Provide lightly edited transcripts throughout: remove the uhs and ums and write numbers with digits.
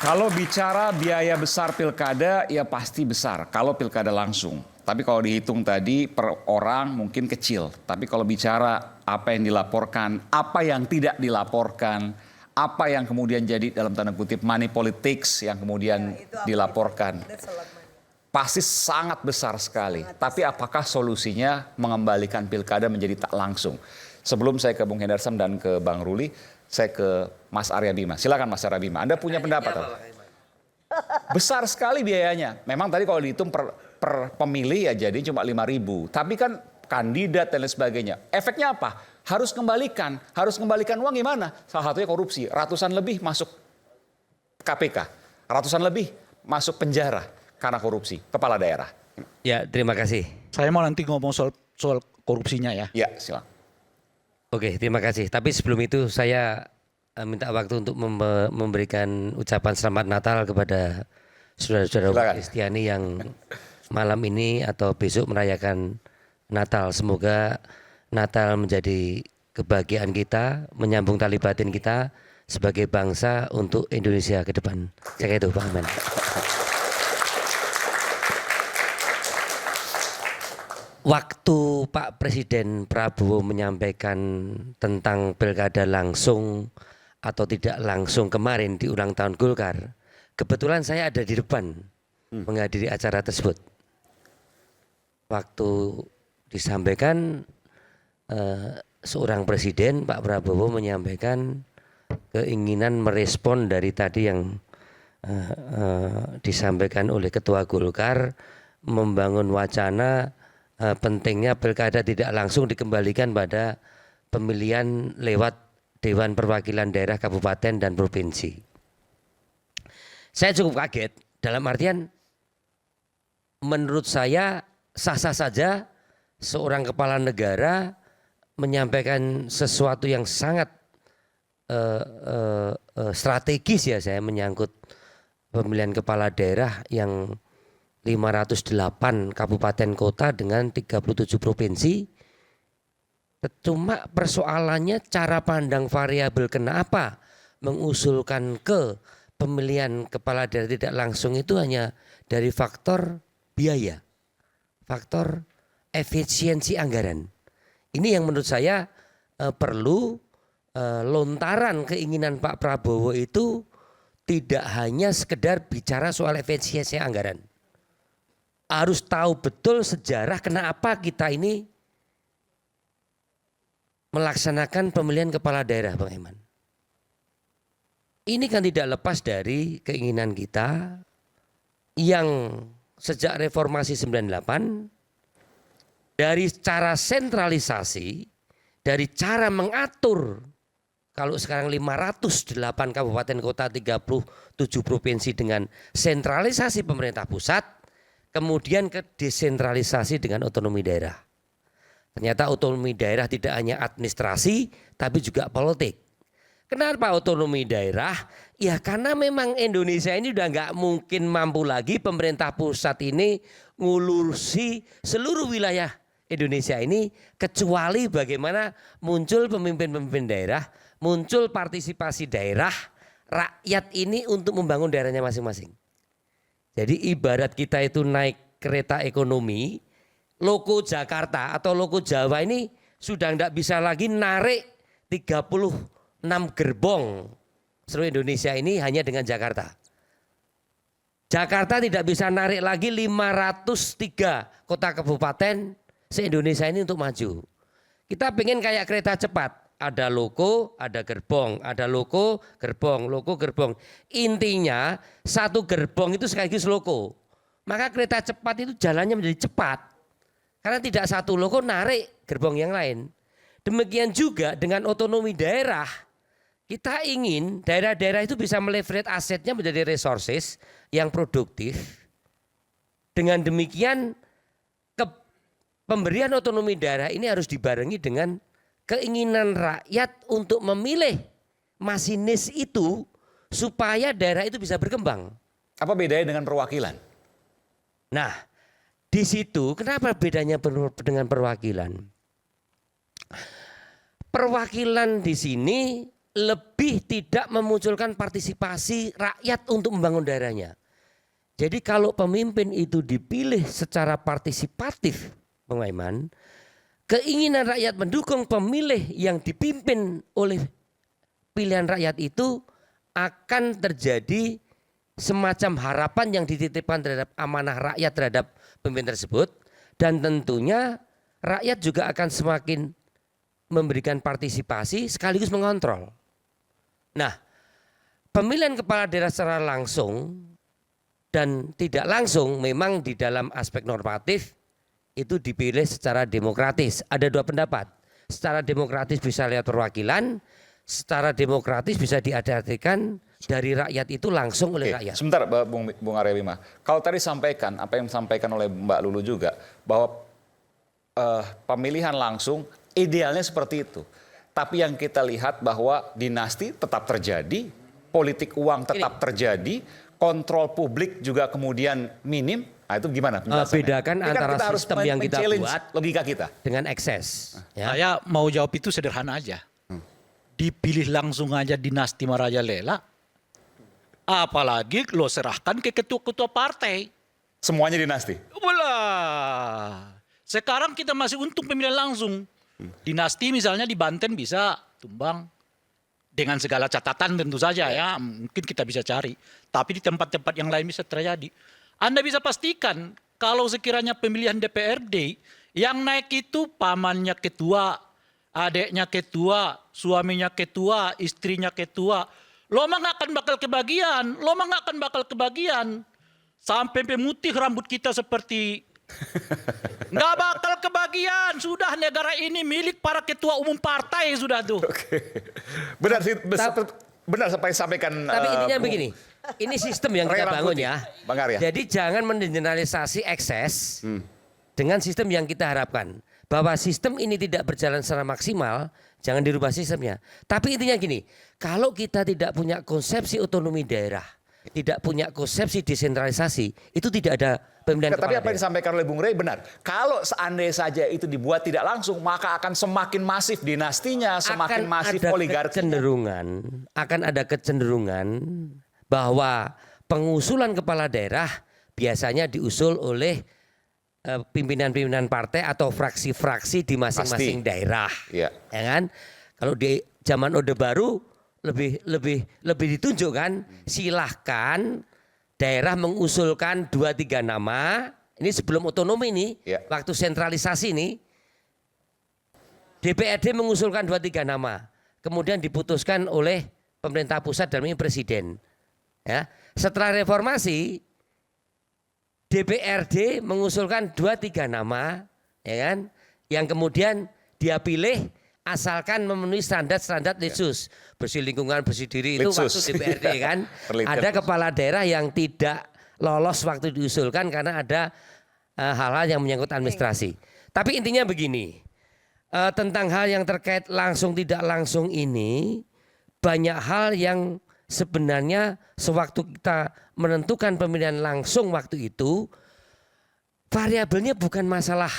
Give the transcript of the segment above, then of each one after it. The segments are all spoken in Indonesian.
Kalau bicara biaya besar pilkada, ya pasti besar kalau pilkada langsung. Tapi kalau dihitung tadi per orang mungkin kecil. Tapi kalau bicara apa yang dilaporkan, apa yang tidak dilaporkan, apa yang kemudian jadi dalam tanda kutip money politics yang kemudian dilaporkan, pasti sangat besar sekali. Tapi apakah solusinya mengembalikan pilkada menjadi tak langsung? Sebelum saya ke Bung Hendarsam dan ke Bang Ruli, saya ke Mas Arya Bima. Silakan Mas Arya Bima. Anda punya pendapat apa? Besar sekali biayanya. Memang tadi kalau dihitung per pemilih ya jadi cuma 5.000. Tapi kan kandidat dan lain sebagainya. Efeknya apa? Harus kembalikan. Harus kembalikan uang gimana? Salah satunya korupsi. Ratusan lebih masuk KPK. Ratusan lebih masuk penjara karena korupsi. Kepala daerah. Ya, terima kasih. Saya mau nanti ngomong soal korupsinya ya. Ya, silakan. Oke, terima kasih. Tapi sebelum itu saya minta waktu untuk memberikan ucapan selamat Natal kepada saudara-saudara Kristiani yang malam ini atau besok merayakan Natal. Semoga Natal menjadi kebahagiaan kita, menyambung tali batin kita sebagai bangsa untuk Indonesia ke depan. Saya itu, Bang Men. Waktu Pak Presiden Prabowo menyampaikan tentang pilkada langsung atau tidak langsung kemarin di ulang tahun Golkar, kebetulan saya ada di depan menghadiri acara tersebut. Waktu disampaikan seorang presiden, Pak Prabowo menyampaikan keinginan merespon dari tadi yang disampaikan oleh Ketua Golkar, membangun wacana pentingnya pilkada tidak langsung dikembalikan pada pemilihan lewat Dewan Perwakilan Daerah Kabupaten dan Provinsi. Saya cukup kaget dalam artian menurut saya sah-sah saja seorang kepala negara menyampaikan sesuatu yang sangat strategis ya, saya menyangkut pemilihan kepala daerah yang 508 kabupaten kota dengan 37 provinsi. Cuma persoalannya cara pandang variabel kenapa mengusulkan ke pemilihan kepala daerah tidak langsung itu hanya dari faktor biaya, faktor efisiensi anggaran. Ini yang menurut saya perlu lontaran keinginan Pak Prabowo itu tidak hanya sekedar bicara soal efisiensi anggaran. Harus tahu betul sejarah kenapa kita ini melaksanakan pemilihan kepala daerah, Bang Eman. Ini kan tidak lepas dari keinginan kita yang sejak reformasi 98 dari cara sentralisasi, dari cara mengatur, kalau sekarang 508 kabupaten kota 37 provinsi dengan sentralisasi pemerintah pusat, kemudian ke desentralisasi dengan otonomi daerah. Ternyata otonomi daerah tidak hanya administrasi, tapi juga politik. Kenapa otonomi daerah? Ya karena memang Indonesia ini udah nggak mungkin mampu lagi pemerintah pusat ini ngurusi seluruh wilayah Indonesia ini, kecuali bagaimana muncul pemimpin-pemimpin daerah, muncul partisipasi daerah, rakyat ini untuk membangun daerahnya masing-masing. Jadi ibarat kita itu naik kereta ekonomi, loko Jakarta atau loko Jawa ini sudah tidak bisa lagi narik 36 gerbong seluruh Indonesia ini hanya dengan Jakarta. Jakarta tidak bisa narik lagi 503 kota kabupaten se-Indonesia ini untuk maju. Kita pengen kayak kereta cepat. Ada loko, ada gerbong, ada loko, gerbong. Intinya satu gerbong itu sekaligus loko. Maka kereta cepat itu jalannya menjadi cepat. Karena tidak satu loko narik gerbong yang lain. Demikian juga dengan otonomi daerah. Kita ingin daerah-daerah itu bisa meleverage asetnya menjadi resources yang produktif. Dengan demikian pemberian otonomi daerah ini harus dibarengi dengan keinginan rakyat untuk memilih masinis itu supaya daerah itu bisa berkembang. Apa bedanya dengan perwakilan? Nah, di situ kenapa bedanya dengan perwakilan? Perwakilan di sini lebih tidak memunculkan partisipasi rakyat untuk membangun daerahnya. Jadi kalau pemimpin itu dipilih secara partisipatif, Bang Maiman, keinginan rakyat mendukung pemilih yang dipimpin oleh pilihan rakyat itu akan terjadi semacam harapan yang dititipkan terhadap amanah rakyat terhadap pemimpin tersebut, dan tentunya rakyat juga akan semakin memberikan partisipasi sekaligus mengontrol. Nah, pemilihan kepala daerah secara langsung dan tidak langsung memang di dalam aspek normatif itu dipilih secara demokratis. Ada dua pendapat. Secara demokratis bisa lewat perwakilan, secara demokratis bisa diadatikan dari rakyat itu langsung oleh rakyat. Sebentar Bung Arya Bima. Kalau tadi sampaikan, apa yang disampaikan oleh Mbak Lulu juga, bahwa pemilihan langsung idealnya seperti itu. Tapi yang kita lihat bahwa dinasti tetap terjadi, politik uang tetap terjadi, kontrol publik juga kemudian minim. Nah, itu gimana penjelasannya? Bedakan antara sistem yang kita buat logika kita dengan ekses. Ya. Saya mau jawab itu sederhana aja. Dipilih langsung aja dinasti merajalela. Apalagi lo serahkan ke ketua-ketua partai. semuanya dinasti. Walah. Sekarang kita masih untung pemilihan langsung. Dinasti misalnya di Banten bisa tumbang. Dengan segala catatan tentu saja ya. Mungkin kita bisa cari. Tapi di tempat-tempat yang lain bisa terjadi. Anda bisa pastikan kalau sekiranya pemilihan DPRD yang naik itu pamannya ketua, adiknya ketua, suaminya ketua, istrinya ketua. Lo mah gak akan bakal kebagian. Sampai pemutih rambut kita seperti nggak bakal kebagian. Sudah negara ini milik para ketua umum partai sudah tuh. Oke. Benar sih, benar sampai sampaikan. Tapi intinya begini, ini sistem yang kita bangun ya. Bang Arya. Jadi jangan mengeneralisasi ekses dengan sistem yang kita harapkan. Bahwa sistem ini tidak berjalan secara maksimal, jangan dirubah sistemnya. Tapi intinya gini, kalau kita tidak punya konsepsi otonomi daerah, tidak punya konsepsi desentralisasi, itu tidak ada pemilihan kepala Tapi apa yang daerah. disampaikan oleh Bung Rey benar. Kalau seandainya saja itu dibuat tidak langsung, maka akan semakin masif dinastinya, semakin masif oligarki. Akan ada kecenderungan bahwa pengusulan kepala daerah biasanya diusul oleh pimpinan-pimpinan partai atau fraksi-fraksi di masing-masing daerah. Iya. Ya kan? Kalau di zaman Orde Baru lebih ditunjukkan, silahkan daerah mengusulkan 2-3 nama. Ini sebelum otonomi nih, waktu sentralisasi nih, DPRD mengusulkan 2-3 nama, kemudian diputuskan oleh pemerintah pusat dalam ini presiden. Ya, setelah reformasi, DPRD mengusulkan 2-3 nama, ya kan, yang kemudian dia pilih asalkan memenuhi standar-standar Litsus, bersih lingkungan, bersih diri itu waktu DPRD kan. Ada kepala daerah yang tidak lolos waktu diusulkan karena ada hal-hal yang menyangkut administrasi. Tapi intinya begini, tentang hal yang terkait langsung tidak langsung ini, banyak hal yang sebenarnya sewaktu kita menentukan pemilihan langsung waktu itu, variabelnya bukan masalah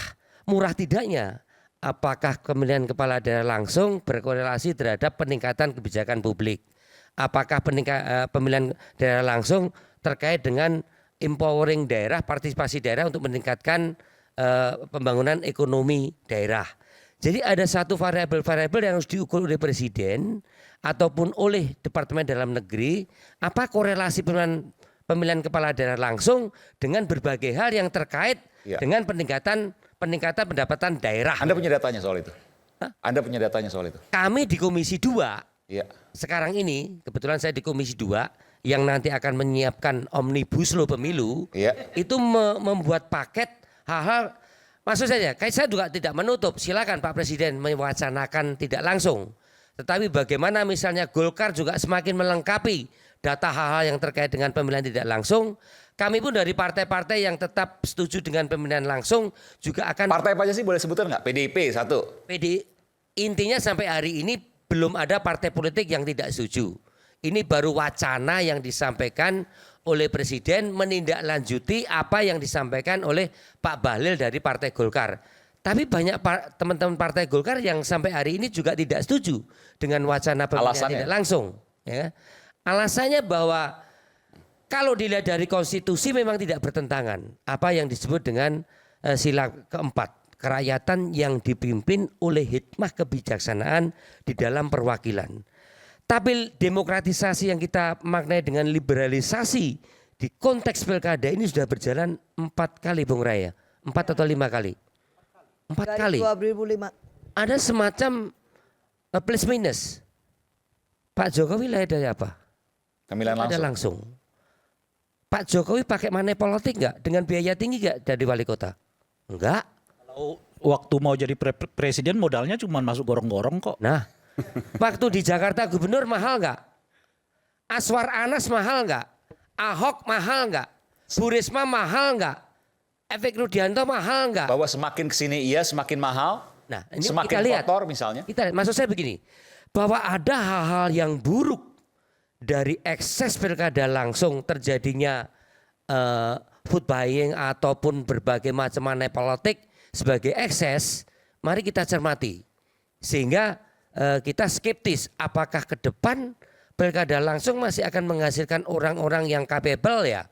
murah tidaknya. Apakah pemilihan kepala daerah langsung berkorelasi terhadap peningkatan kebijakan publik? Apakah pemilihan daerah langsung terkait dengan empowering daerah, partisipasi daerah untuk meningkatkan pembangunan ekonomi daerah? Jadi ada satu variabel-variabel yang harus diukur oleh presiden ataupun oleh Departemen Dalam Negeri. Apa korelasi pemilihan kepala daerah langsung dengan berbagai hal yang terkait dengan peningkatan pendapatan daerah. Anda punya datanya soal itu? Anda punya datanya soal itu? Kami di Komisi 2, sekarang ini kebetulan saya di Komisi 2 yang nanti akan menyiapkan Omnibus Law Pemilu, itu membuat paket hal-hal, maksud saya juga tidak menutup, silakan Pak Presiden mewacanakan tidak langsung. Tetapi bagaimana misalnya Golkar juga semakin melengkapi data hal-hal yang terkait dengan pemilihan tidak langsung. Kami pun dari partai-partai yang tetap setuju dengan pemilihan langsung juga akan. Partai apa aja sih boleh sebutkan nggak? PDIP satu. Intinya sampai hari ini belum ada partai politik yang tidak setuju. Ini baru wacana yang disampaikan oleh Presiden menindaklanjuti apa yang disampaikan oleh Pak Bahlil dari Partai Golkar. Tapi banyak teman-teman Partai Golkar yang sampai hari ini juga tidak setuju dengan wacana pemilihan Alasannya? tidak langsung. Ya. Alasannya bahwa kalau dilihat dari konstitusi memang tidak bertentangan. Apa yang disebut dengan sila keempat. Kerakyatan yang dipimpin oleh hikmah kebijaksanaan di dalam perwakilan. Tapi demokratisasi yang kita maknai dengan liberalisasi di konteks pilkada ini sudah berjalan 4 kali Bung Raya. 4 atau 5 kali? 4 kali. 2005. Ada semacam plus minus. Pak Jokowi lahir dari apa? Pemilihan Ada langsung. langsung. Pak Jokowi pakai money politik nggak? Dengan biaya tinggi nggak dari wali kota? Enggak. Kalau waktu mau jadi presiden modalnya cuma masuk gorong-gorong kok. Nah, waktu di Jakarta gubernur mahal nggak? Aswar Anas mahal nggak? Ahok mahal nggak? Bu Risma mahal nggak? Efek Rudianto mahal nggak? Bahwa semakin kesini iya semakin mahal, Nah, ini semakin kita lihat. kotor misalnya. Maksud saya begini, bahwa ada hal-hal yang buruk dari ekses pilkada langsung terjadinya food buying ataupun berbagai macam money politik sebagai ekses, mari kita cermati. Sehingga kita skeptis apakah ke depan pilkada langsung masih akan menghasilkan orang-orang yang capable ya.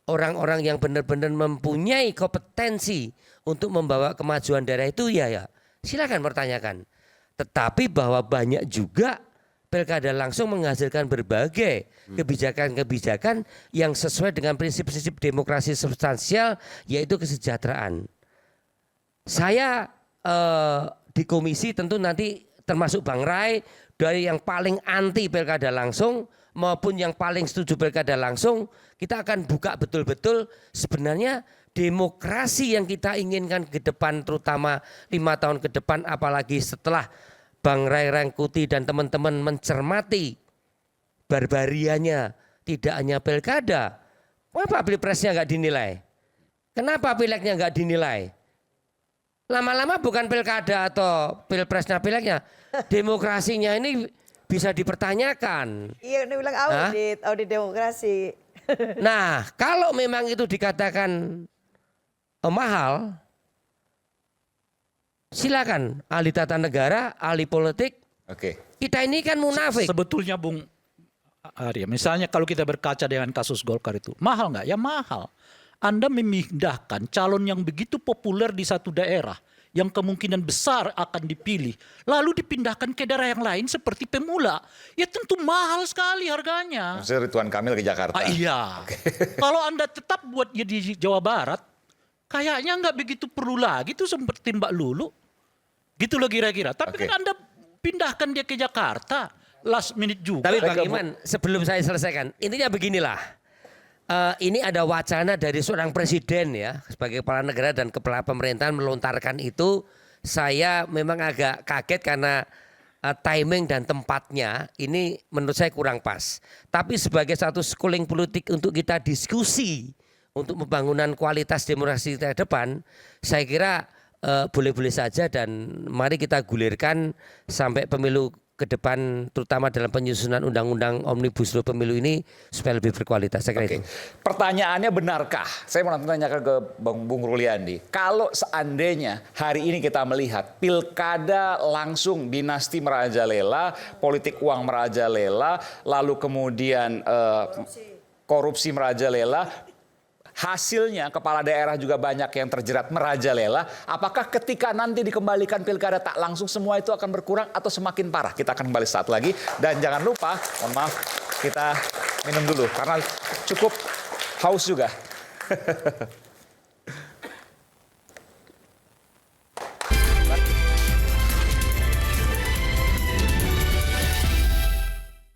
Orang-orang yang benar-benar mempunyai kompetensi untuk membawa kemajuan daerah itu ya. Silakan pertanyakan. Tetapi bahwa banyak juga pilkada langsung menghasilkan berbagai kebijakan-kebijakan yang sesuai dengan prinsip-prinsip demokrasi substansial yaitu kesejahteraan. Saya di komisi tentu nanti termasuk Bang Rai dari yang paling anti pilkada langsung maupun yang paling setuju pilkada langsung, kita akan buka betul-betul sebenarnya demokrasi yang kita inginkan ke depan terutama 5 tahun ke depan apalagi setelah Bang Rai Rangkuti dan teman-teman mencermati barbarianya tidak hanya pilkada. Kenapa pilpresnya nggak dinilai? Kenapa pileknya nggak dinilai? Lama-lama bukan pilkada atau pilpresnya pileknya, demokrasinya ini bisa dipertanyakan. Iya, dia bilang audit demokrasi. Nah, kalau memang itu dikatakan mahal, silakan ahli tata negara, ahli politik. Oke. Kita ini kan munafik. Sebetulnya Bung Arya, misalnya kalau kita berkaca dengan kasus Golkar itu, mahal nggak? Ya mahal. Anda memindahkan calon yang begitu populer di satu daerah, yang kemungkinan besar akan dipilih, lalu dipindahkan ke daerah yang lain seperti pemula, ya tentu mahal sekali harganya. Maksudnya Ridwan Kamil ke Jakarta. Iya. Kalau Anda tetap buat dia di Jawa Barat, kayaknya nggak begitu perlu lagi tuh seperti Mbak Lulu. Gitu loh kira-kira. Tapi Oke. kan Anda pindahkan dia ke Jakarta, last minute juga. Tapi Bang Iman, sebelum saya selesaikan, intinya beginilah. Ini ada wacana dari seorang presiden ya, sebagai kepala negara dan kepala pemerintahan melontarkan itu. Saya memang agak kaget karena timing dan tempatnya ini menurut saya kurang pas. Tapi sebagai satu schooling politik untuk kita diskusi untuk pembangunan kualitas demokrasi ke depan, saya kira boleh-boleh saja dan mari kita gulirkan sampai pemilu ke depan terutama dalam penyusunan undang-undang Omnibus Law pemilu ini supaya lebih berkualitas. Saya kira Oke. itu. Pertanyaannya benarkah? Saya mau tanyakan ke Bung Ruliandi. Kalau seandainya hari ini kita melihat pilkada langsung dinasti merajalela, politik uang merajalela, lalu kemudian korupsi merajalela, hasilnya kepala daerah juga banyak yang terjerat merajalela. Apakah ketika nanti dikembalikan pilkada tak langsung semua itu akan berkurang atau semakin parah? Kita akan kembali saat lagi. Dan jangan lupa, mohon maaf, kita minum dulu karena cukup haus juga.